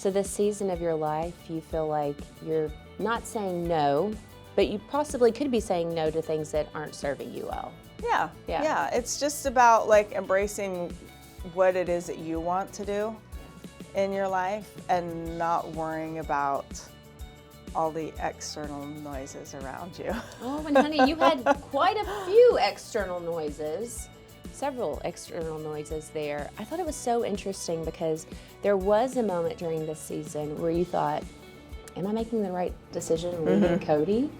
So this season of your life, you feel like you're not saying no, but you possibly could be saying no to things that aren't serving you well. Yeah. It's just about like embracing what it is that you want to do in your life and not worrying about all the external noises around you. Oh, and honey, you had quite a few external noises, several external noises there. I thought it was so interesting because there was a moment during this season where you thought, am I making the right decision leaving Kody?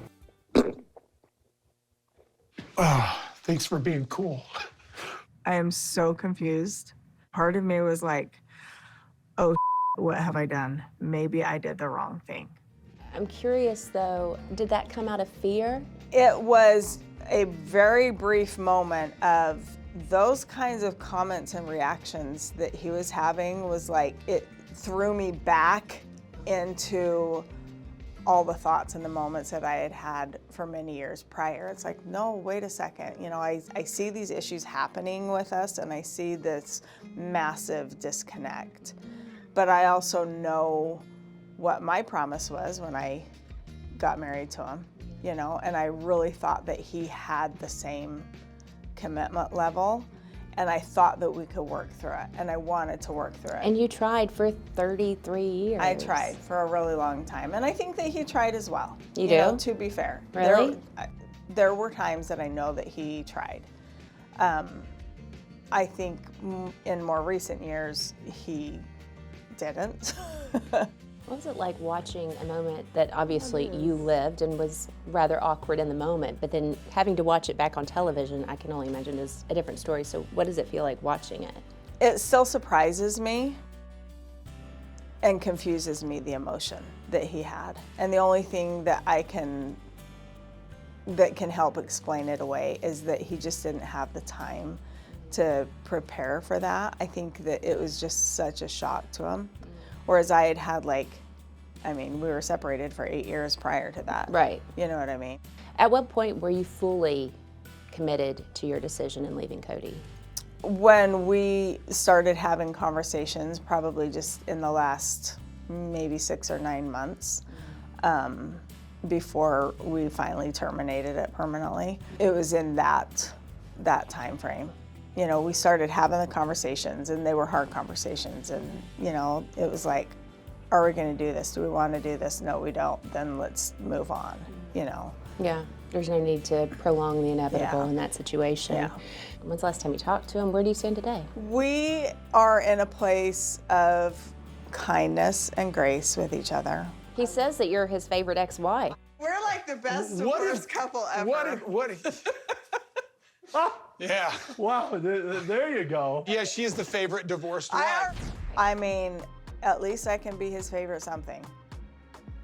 Oh, thanks for being cool. I am so confused. Part of me was like, oh, what have I done? Maybe I did the wrong thing. I'm curious though, did that come out of fear? It was a very brief moment of those kinds of comments and reactions that he was having was like, it threw me back into all the thoughts and the moments that I had had for many years prior. It's like, no, wait a second. You know, I see these issues happening with us and I see this massive disconnect. But I also know what my promise was when I got married to him, you know, and I really thought that he had the same commitment level, and I thought that we could work through it, and I wanted to work through it. And you tried for 33 years. I tried for a really long time, and I think that he tried as well. You know, do? to be fair. Really? There were times that I know that he tried. I think in more recent years, he didn't. What was it like watching a moment that obviously you lived and was rather awkward in the moment, but then having to watch it back on television, I can only imagine is a different story. So what does it feel like watching it? It still surprises me and confuses me, the emotion that he had. And the only thing that that can help explain it away is that he just didn't have the time to prepare for that. I think that it was just such a shock to him. Whereas I had we were separated for 8 years prior to that. Right. You know what I mean? At what point were you fully committed to your decision in leaving Kody? When we started having conversations, probably just in the last maybe 6 or 9 months, before we finally terminated it permanently. It was in that time frame. You know, we started having the conversations, and they were hard conversations, and you know, it was like, are we going to do this? Do we want to do this? No, we don't. Then let's move on, you know. Yeah, there's no need to prolong the inevitable in that situation. Yeah. When's the last time you talked to him? Where do you stand today? We are in a place of kindness and grace with each other. He says that you're his favorite ex-wife. We're like the best divorced couple ever. Yeah. Wow, there you go. Yeah, she is the favorite divorced wife. I mean, at least I can be his favorite something.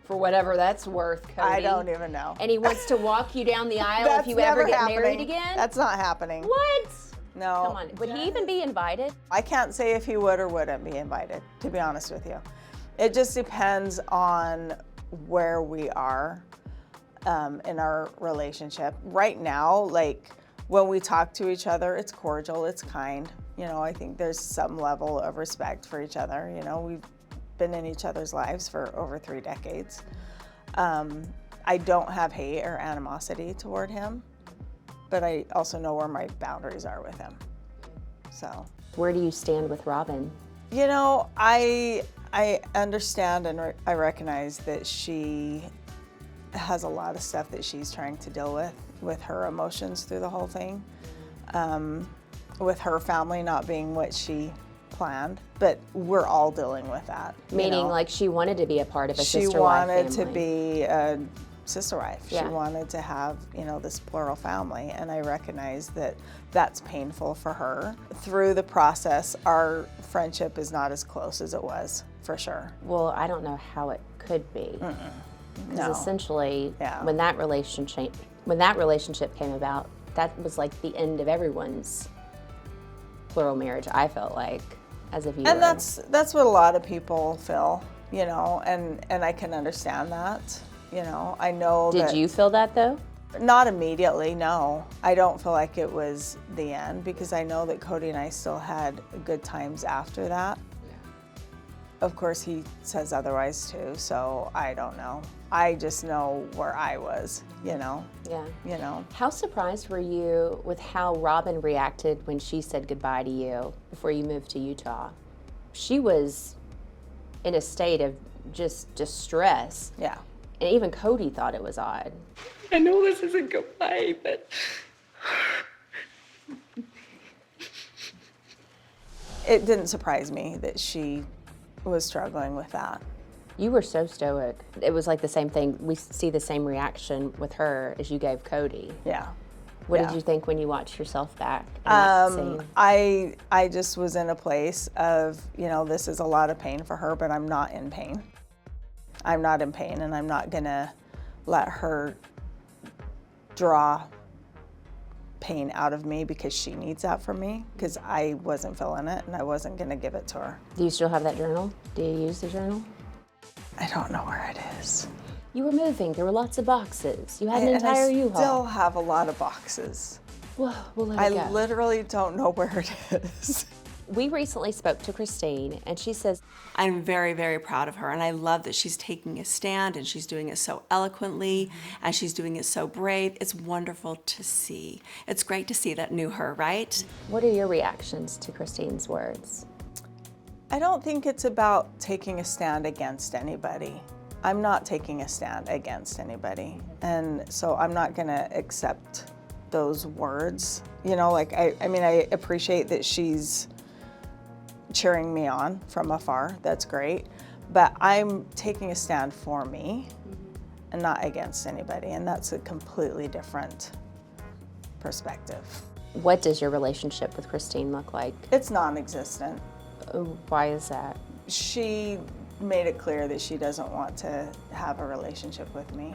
For whatever that's worth, Kody. I don't even know. And he wants to walk you down the aisle That's if you ever never get happening. married again? That's not happening. What? No. Come on, would he even be invited? I can't say if he would or wouldn't be invited, to be honest with you. It just depends on where we are in our relationship. Right now, like, when we talk to each other, it's cordial, it's kind. You know, I think there's some level of respect for each other. You know, we've been in each other's lives for over 3 decades. I don't have hate or animosity toward him, but I also know where my boundaries are with him. So. Where do you stand with Robyn? You know, I understand and I recognize that she has a lot of stuff that she's trying to deal with her emotions through the whole thing, with her family not being what she planned, but we're all dealing with that. Meaning, like, she wanted to be a part of a sister-wife She wanted family. to be a sister wife. Yeah. She wanted to have, you know, this plural family, and I recognize that that's painful for her. Through the process, our friendship is not as close as it was, for sure. Well, I don't know how it could be. Because essentially, when that relationship came about, that was like the end of everyone's plural marriage, I felt like, as a viewer. And that's what a lot of people feel, you know, and I can understand that, you know. I know Did you feel that, though? Not immediately, no. I don't feel like it was the end, because I know that Kody and I still had good times after that. Of course, he says otherwise too, so I don't know. I just know where I was, you know? Yeah. You know? How surprised were you with how Robyn reacted when she said goodbye to you before you moved to Utah? She was in a state of just distress. Yeah. And even Kody thought it was odd. I know this isn't goodbye, but It didn't surprise me that she was struggling with that. You were so stoic. It was like the same thing. We see the same reaction with her as you gave Kody. Yeah. What Yeah. did you think when you watched yourself back in that scene? I just was in a place of, you know, this is a lot of pain for her, but I'm not in pain. I'm not in pain, and I'm not gonna let her draw pain out of me because she needs that from me, because I wasn't feeling it and I wasn't gonna give it to her. Do you still have that journal? Do you use the journal? I don't know where it is. You were moving. There were lots of boxes. You had an And entire I U-Haul. still have a lot of boxes. Well, we'll let I it go. literally don't know where it is. We recently spoke to Christine, and she says, I'm very, very proud of her, and I love that she's taking a stand, and she's doing it so eloquently, and she's doing it so brave. It's wonderful to see. It's great to see that new her, right? what are your reactions to Christine's words? I don't think it's about taking a stand against anybody. I'm not taking a stand against anybody. And so I'm not gonna accept those words. You know, like, I mean, I appreciate that she's cheering me on from afar. That's great. But I'm taking a stand for me and not against anybody. And that's a completely different perspective. What does your relationship with Christine look like? It's non-existent. Why is that? She made it clear that she doesn't want to have a relationship with me,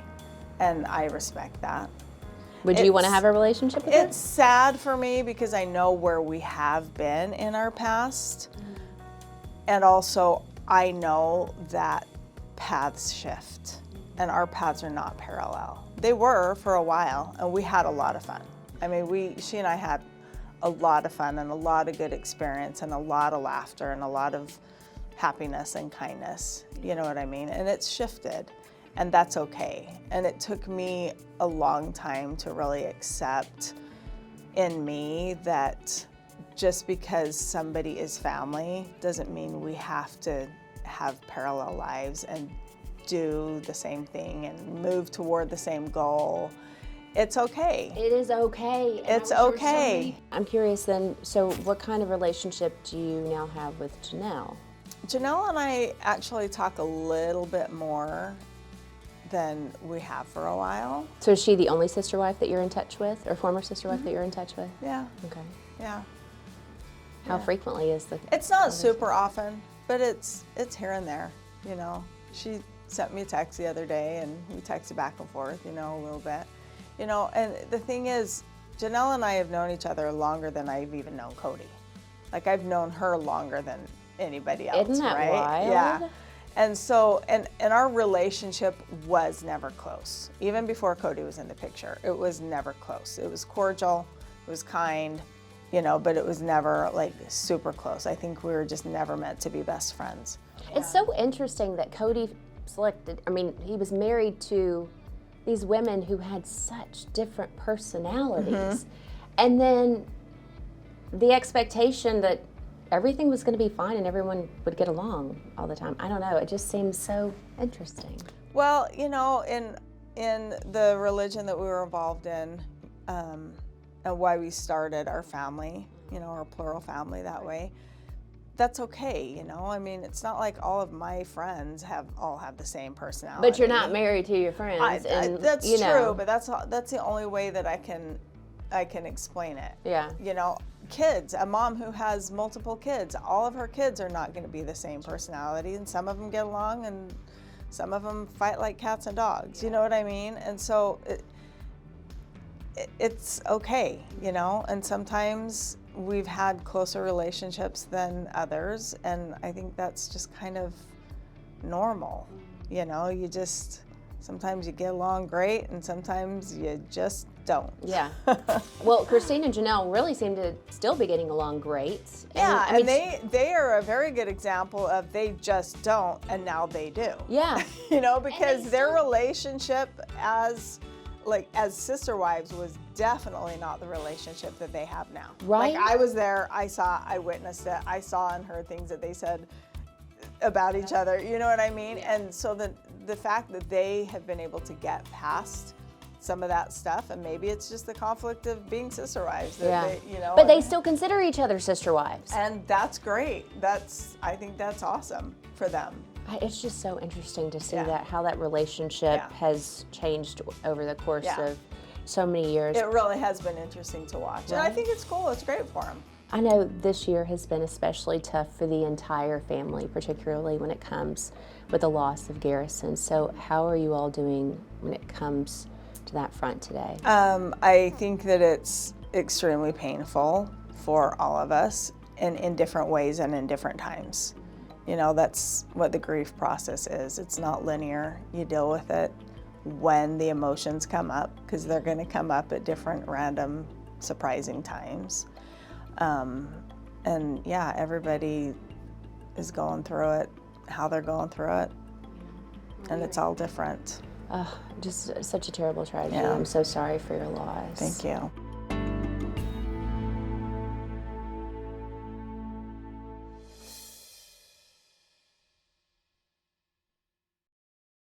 and I respect that. Would you want to It's- have a relationship with It's sad for me because I know where we have been in our past, and also I know that paths shift, and our paths are not parallel. They were for a while, and we had a lot of fun. I mean, she and I had a lot of fun and a lot of good experience and a lot of laughter and a lot of happiness and kindness, you know what I mean? And it's shifted, and that's okay. And it took me a long time to really accept in me that just because somebody is family doesn't mean we have to have parallel lives and do the same thing and move toward the same goal. It's okay. It is okay. and It's I'm sure okay. I'm curious then, so what kind of relationship do you now have with Janelle? Janelle and I actually talk a little bit more than we have for a while. So is she the only sister wife that you're in touch with, or former sister wife that you're in touch with? Yeah, Okay. yeah. How frequently is the? It's not super often, but it's here and there, you know. She sent me a text the other day and we texted back and forth, you know, a little bit. You know, and the thing is, Janelle and I have known each other longer than I've even known Kody. Like, I've known her longer than anybody else, Isn't that right? wild? Yeah. And so, and our relationship was never close. Even before Kody was in the picture, it was never close. It was cordial, it was kind, you know, but it was never like super close. I think we were just never meant to be best friends. It's so interesting that Kody selected, I mean, he was married to these women who had such different personalities. And then the expectation that everything was going to be fine and everyone would get along all the time. I don't know, it just seems so interesting. Well, you know, in the religion that we were involved in, and why we started our family, you know, our plural family that way, that's okay, you know. I mean, it's not like all of my friends all have the same personality. But you're not married to your friends. And, that's you true, know, but that's the only way that I can explain it. Yeah. You know, kids, a mom who has multiple kids, all of her kids are not going to be the same personality, and some of them get along and some of them fight like cats and dogs. You know what I mean? And so it's okay, you know, and sometimes we've had closer relationships than others, and I think that's just kind of normal. You know, sometimes you get along great and sometimes you just don't. Yeah. Well, Christine and Janelle really seem to still be getting along great. Yeah, I mean, and they are a very good example of they just don't, and now they do. Yeah. You know, because their relationship as sister wives was definitely not the relationship that they have now. Right. Like, I was there, I witnessed it, I saw and heard things that they said about each other, you know what I mean? And so the fact that they have been able to get past some of that stuff, and maybe it's just the conflict of being sister wives that they, you know. But they still consider each other sister wives. And that's great. I think that's awesome for them. It's just so interesting to see Yeah. how that relationship Yeah. has changed over the course Yeah. of so many years. It really has been interesting to watch. And I think it's cool. It's great for them. I know this year has been especially tough for the entire family, particularly when it comes with the loss of Garrison. So how are you all doing when it comes to that front today? I think that it's extremely painful for all of us in different ways and in different times. You know, that's what the grief process is. It's not linear. You deal with it when the emotions come up, because they're going to come up at different random, surprising times. And yeah, everybody is going through it, how they're going through it, and it's all different. Just such a terrible tragedy. Yeah. I'm so sorry for your loss. Thank you.